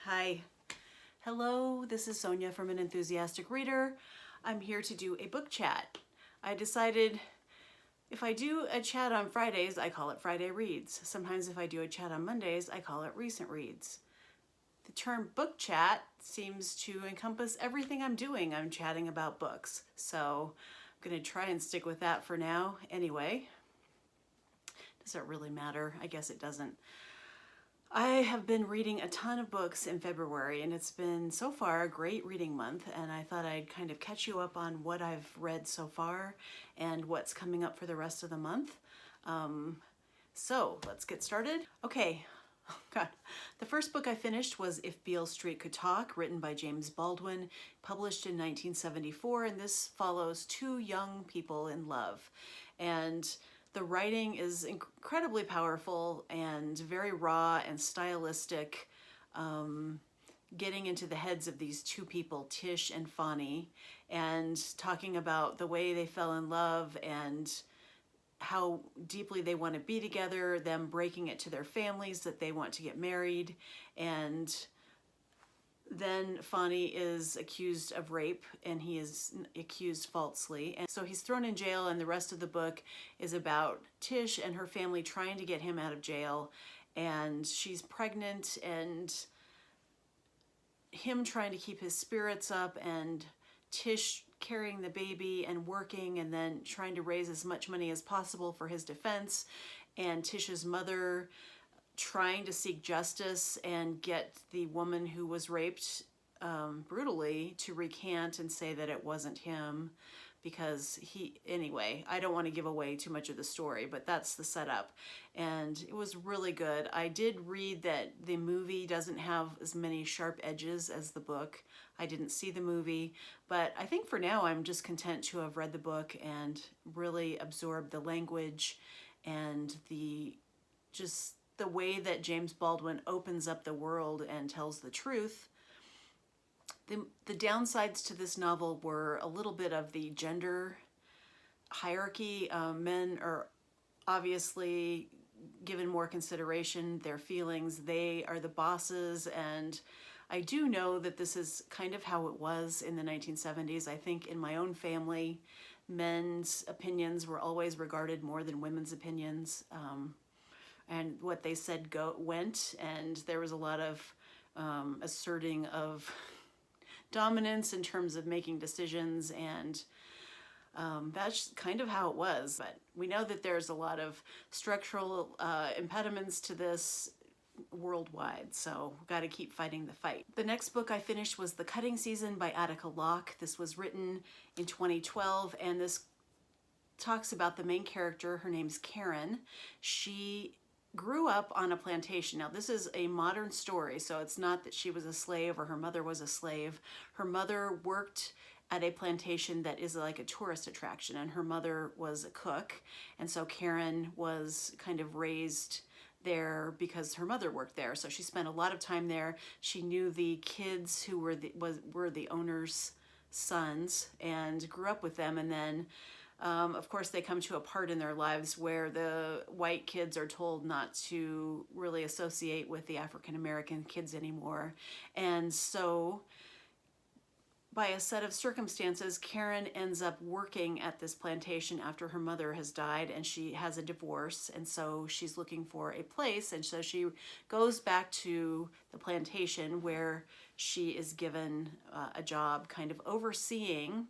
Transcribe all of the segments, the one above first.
Hi. Hello, this is Sonia from An Enthusiastic Reader. I'm here to do a book chat. I decided if I do a chat on Fridays, I call it Friday Reads. Sometimes if I do a chat on Mondays, I call it Recent Reads. The term book chat seems to encompass everything I'm doing. I'm chatting about books. So I'm going to try and stick with that for now. Anyway, does it really matter? I guess it doesn't. I have been reading a ton of books in February, and it's been so far a great reading month, and I thought I'd kind of catch you up on what I've read so far and what's coming up for the rest of the month. So let's get started. Okay, oh God. The first book I finished was If Beale Street Could Talk, written by James Baldwin, published in 1974, and this follows two young people in love. And the writing is incredibly powerful and very raw and stylistic, getting into the heads of these two people, Tish and Fonny, and talking about the way they fell in love and how deeply they want to be together, them breaking it to their families that they want to get married, and then Fonny is accused of rape, and he is accused falsely. And so he's thrown in jail, and the rest of the book is about Tish and her family trying to get him out of jail. And she's pregnant, and him trying to keep his spirits up, and Tish carrying the baby and working, and then trying to raise as much money as possible for his defense. And Tish's mother trying to seek justice and get the woman who was raped brutally to recant and say that it wasn't him, because anyway, I don't want to give away too much of the story, but that's the setup. And it was really good. I did read that the movie doesn't have as many sharp edges as the book. I didn't see the movie, but I think for now I'm just content to have read the book and really absorbed the language and the way that James Baldwin opens up the world and tells the truth. The downsides to this novel were a little bit of the gender hierarchy. Men are obviously given more consideration, their feelings. They are the bosses, and I do know that this is kind of how it was in the 1970s. I think in my own family, men's opinions were always regarded more than women's opinions. And what they said went, and there was a lot of asserting of dominance in terms of making decisions, and that's kind of how it was. But we know that there's a lot of structural impediments to this worldwide, so we've got to keep fighting the fight. The next book I finished was The Cutting Season by Attica Locke. This was written in 2012, and this talks about the main character. Her name's Karen. She grew up on a plantation. Now, this is a modern story, so it's not that she was a slave or her mother was a slave. Her mother worked at a plantation that is like a tourist attraction, and her mother was a cook, and so Karen was kind of raised there because her mother worked there. So she spent a lot of time there. She knew the kids who were the owner's sons and grew up with them, and then of course, they come to a part in their lives where the white kids are told not to really associate with the African-American kids anymore. And so by a set of circumstances, Karen ends up working at this plantation after her mother has died, and she has a divorce, and so she's looking for a place, and so she goes back to the plantation where she is given a job kind of overseeing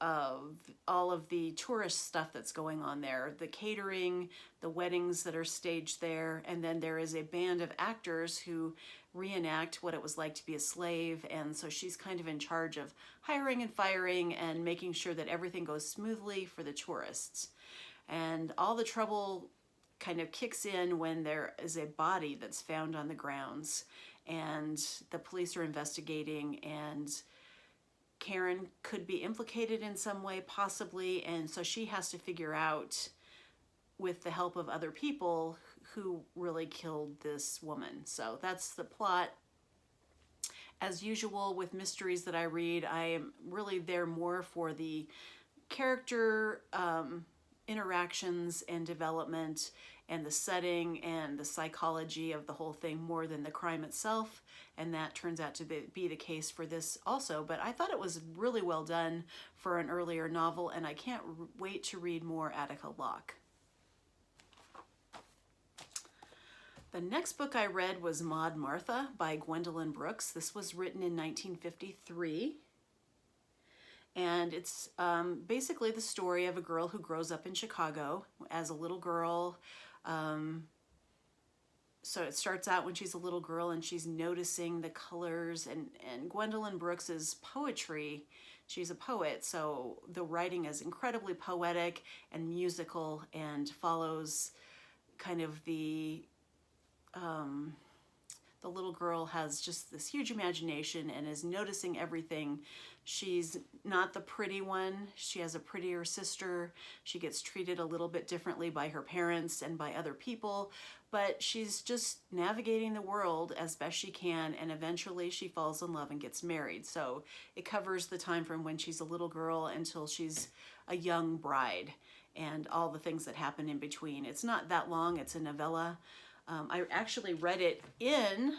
all of the tourist stuff that's going on there, the catering, the weddings that are staged there, and then there is a band of actors who reenact what it was like to be a slave, and so she's kind of in charge of hiring and firing and making sure that everything goes smoothly for the tourists. And all the trouble kind of kicks in when there is a body that's found on the grounds, and the police are investigating, and Karen could be implicated in some way, possibly, and so she has to figure out, with the help of other people, who really killed this woman. So that's the plot. As usual with mysteries that I read, I am really there more for the character interactions and development and the setting and the psychology of the whole thing more than the crime itself, and that turns out to be the case for this also. But I thought it was really well done for an earlier novel, and I can't wait to read more Attica Locke. The next book I read was Maud Martha by Gwendolyn Brooks. This was written in 1953. And it's basically the story of a girl who grows up in Chicago as a little girl. So it starts out when she's a little girl and she's noticing the colors, and Gwendolyn Brooks's poetry, she's a poet, so the writing is incredibly poetic and musical and follows kind of the little girl has just this huge imagination and is noticing everything. She's not the pretty one. She has a prettier sister. She gets treated a little bit differently by her parents and by other people, but she's just navigating the world as best she can, and eventually she falls in love and gets married. So it covers the time from when she's a little girl until she's a young bride and all the things that happen in between. It's not that long. It's a novella. I actually read it in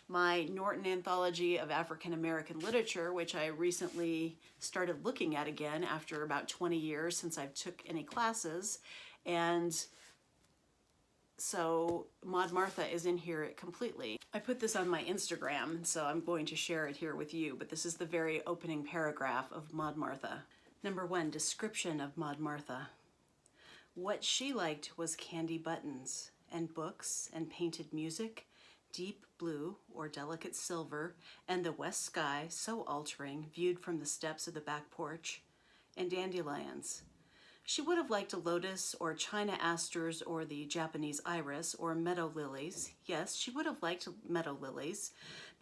my Norton Anthology of African American Literature, which I recently started looking at again after about 20 years since I've took any classes. And so Maud Martha is in here completely. I put this on my Instagram, so I'm going to share it here with you, but this is the very opening paragraph of Maud Martha. Number 1, description of Maud Martha. What she liked was candy buttons and books and painted music, deep blue or delicate silver, and the west sky so altering viewed from the steps of the back porch, and dandelions. She would have liked a lotus or china asters or the Japanese iris or meadow lilies. Yes, she would have liked meadow lilies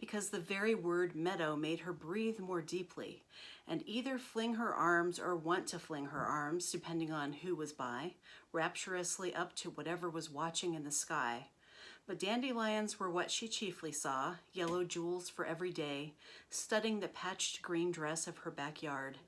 because the very word meadow made her breathe more deeply and either fling her arms or want to fling her arms, depending on who was by, rapturously up to whatever was watching in the sky. But dandelions were what she chiefly saw, yellow jewels for every day, studding the patched green dress of her backyard.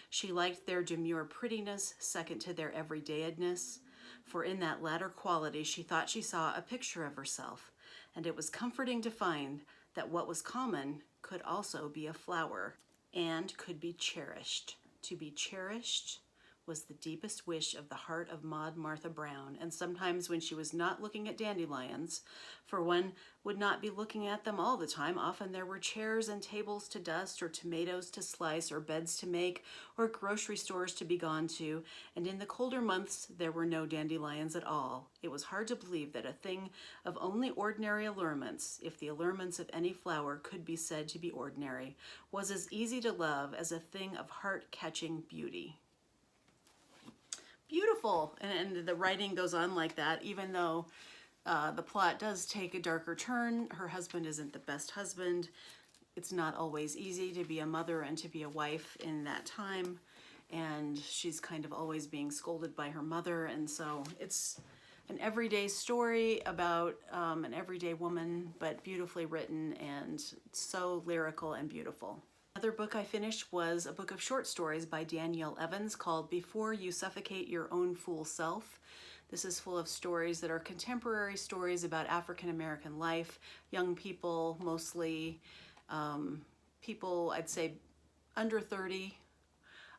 She liked their demure prettiness, second to their everydayedness, for in that latter quality she thought she saw a picture of herself, and it was comforting to find that what was common could also be a flower and could be cherished. To be cherished was the deepest wish of the heart of Maud Martha Brown, and sometimes when she was not looking at dandelions, for one would not be looking at them all the time, often there were chairs and tables to dust, or tomatoes to slice, or beds to make, or grocery stores to be gone to, and in the colder months there were no dandelions at all. It was hard to believe that a thing of only ordinary allurements, if the allurements of any flower could be said to be ordinary, was as easy to love as a thing of heart-catching beauty. Beautiful, and the writing goes on like that, even though the plot does take a darker turn. Her husband isn't the best husband. It's not always easy to be a mother and to be a wife in that time, and she's kind of always being scolded by her mother, and so it's an everyday story about an everyday woman, but beautifully written and so lyrical and beautiful. Another book I finished was a book of short stories by Danielle Evans called Before You Suffocate Your Own Fool Self. This is full of stories that are contemporary stories about African American life, young people, mostly people I'd say under 30,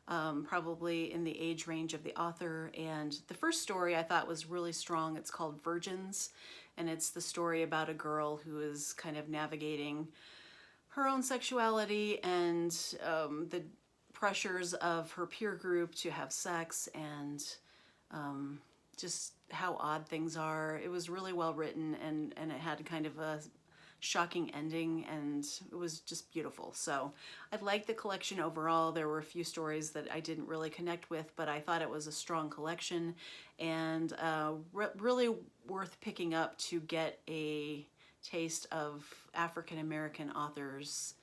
probably in the age range of the author. And the first story I thought was really strong. It's called Virgins, and it's the story about a girl who is kind of navigating her own sexuality and the pressures of her peer group to have sex, and just how odd things are. It was really well written, and it had kind of a shocking ending, and it was just beautiful. So I liked the collection overall. There were a few stories that I didn't really connect with, but I thought it was a strong collection, and really worth picking up to get a taste of African American authors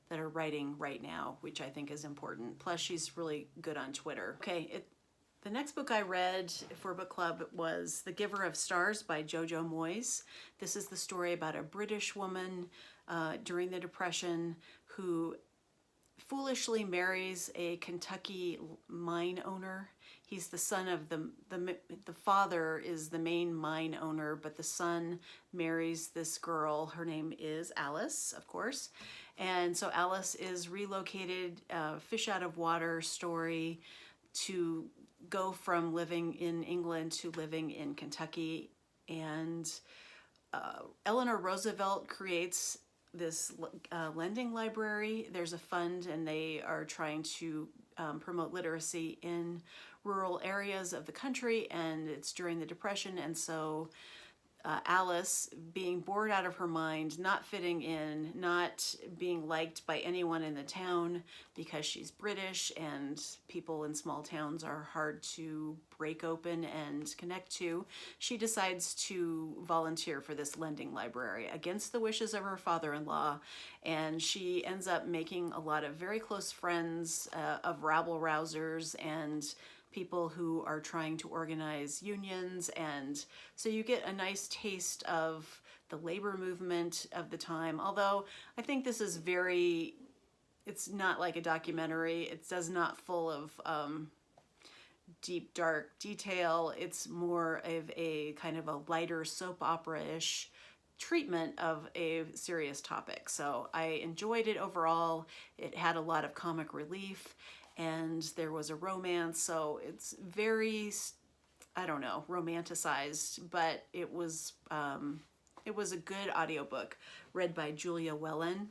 that are writing right now, which I think is important. Plus, she's really good on Twitter. Okay, the next book I read for book club was The Giver of Stars by Jojo Moyes. This is the story about a British woman during the Depression who foolishly marries a Kentucky mine owner. He's the son of the father is the main mine owner, but the son marries this girl. Her name is Alice, of course. And so Alice is relocated, fish out of water story, to go from living in England to living in Kentucky. And Eleanor Roosevelt creates this lending library. There's a fund, and they are trying to promote literacy in rural areas of the country, and it's during the Depression, and so Alice, being bored out of her mind, not fitting in, not being liked by anyone in the town because she's British and people in small towns are hard to break open and connect to, she decides to volunteer for this lending library against the wishes of her father-in-law, and she ends up making a lot of very close friends of rabble-rousers and people who are trying to organize unions, and so you get a nice taste of the labor movement of the time. Although I think this is it's not like a documentary. It does not full of deep, dark detail. It's more of a kind of a lighter soap opera-ish treatment of a serious topic. So I enjoyed it overall. It had a lot of comic relief, and there was a romance, so it's very, I don't know, romanticized, but it was a good audiobook read by Julia Wellen,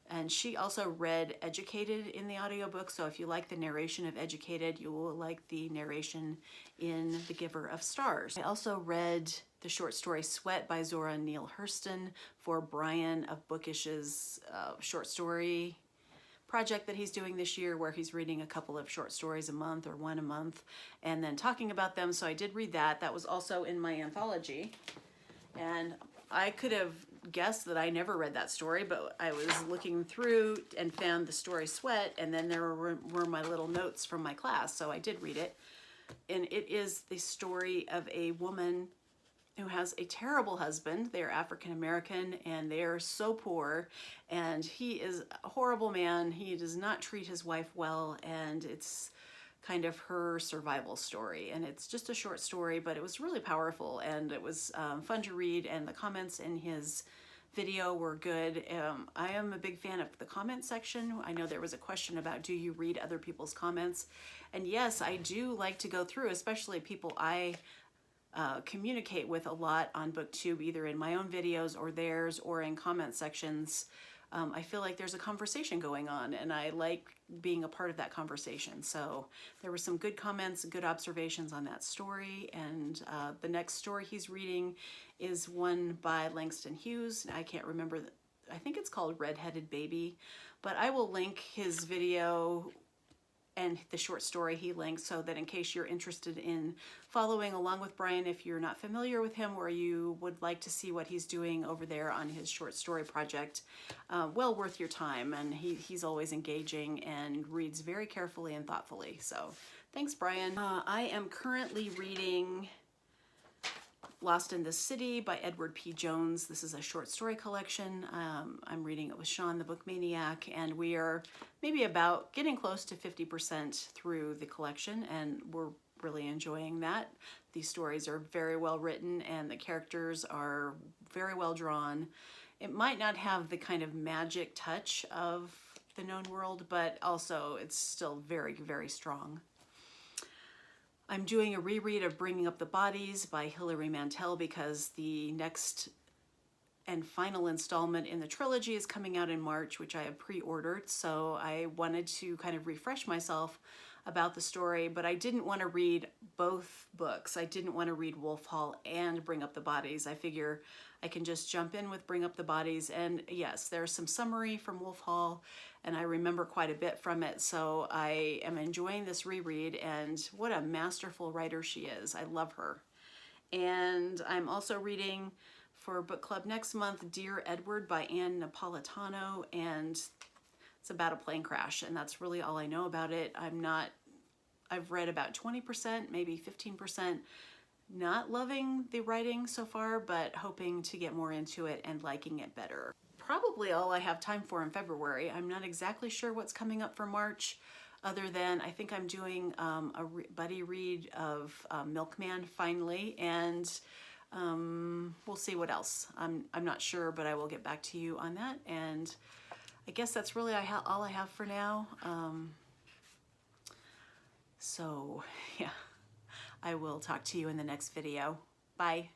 and she also read Educated in the audiobook, so if you like the narration of Educated, you will like the narration in The Giver of Stars. I also read the short story Sweat by Zora and Neale Hurston for Brian of Bookish's short story project that he's doing this year, where he's reading a couple of short stories a month or one a month and then talking about them. So I did read that. That was also in my anthology, and I could have guessed that I never read that story, but I was looking through and found the story Sweat, and then there were my little notes from my class, so I did read it. And it is the story of a woman who has a terrible husband. They are African American, and they are so poor, and he is a horrible man. He does not treat his wife well, and it's kind of her survival story. And it's just a short story, but it was really powerful, and it was fun to read, and the comments in his video were good. I am a big fan of the comment section. I know there was a question about, do you read other people's comments? And yes, I do like to go through, especially people I communicate with a lot on BookTube, either in my own videos or theirs or in comment sections. I feel like there's a conversation going on, and I like being a part of that conversation. So there were some good comments, good observations on that story, and the next story he's reading is one by Langston Hughes. I can't remember, I think it's called Redheaded Baby, but I will link his video and the short story he linked, so that in case you're interested in following along with Brian, if you're not familiar with him or you would like to see what he's doing over there on his short story project, well worth your time. And he's always engaging and reads very carefully and thoughtfully. So thanks, Brian. I am currently reading Lost in the City by Edward P. Jones. This is a short story collection. I'm reading it with Sean, the book maniac, and we are maybe about getting close to 50% through the collection, and we're really enjoying that. These stories are very well written, and the characters are very well drawn. It might not have the kind of magic touch of the known world, but also it's still very, very strong. I'm doing a reread of Bringing Up the Bodies by Hilary Mantel, because the next and final installment in the trilogy is coming out in March, which I have pre-ordered. So I wanted to kind of refresh myself about the story, but I didn't want to read both books. I didn't want to read Wolf Hall and Bring Up the Bodies. I figure I can just jump in with Bring Up the Bodies, and yes, there's some summary from Wolf Hall, and I remember quite a bit from it, so I am enjoying this reread, and what a masterful writer she is. I love her. And I'm also reading for book club next month, Dear Edward by Anne Napolitano, and it's about a plane crash, and that's really all I know about it. I've read about 20%, maybe 15%. Not loving the writing so far, but hoping to get more into it and liking it better. probably all I have time for in February. I'm not exactly sure what's coming up for March, other than I think I'm doing a buddy read of Milkman finally, and we'll see what else. I'm not sure, but I will get back to you on that. And I guess that's really all I have for now. So yeah, I will talk to you in the next video. Bye.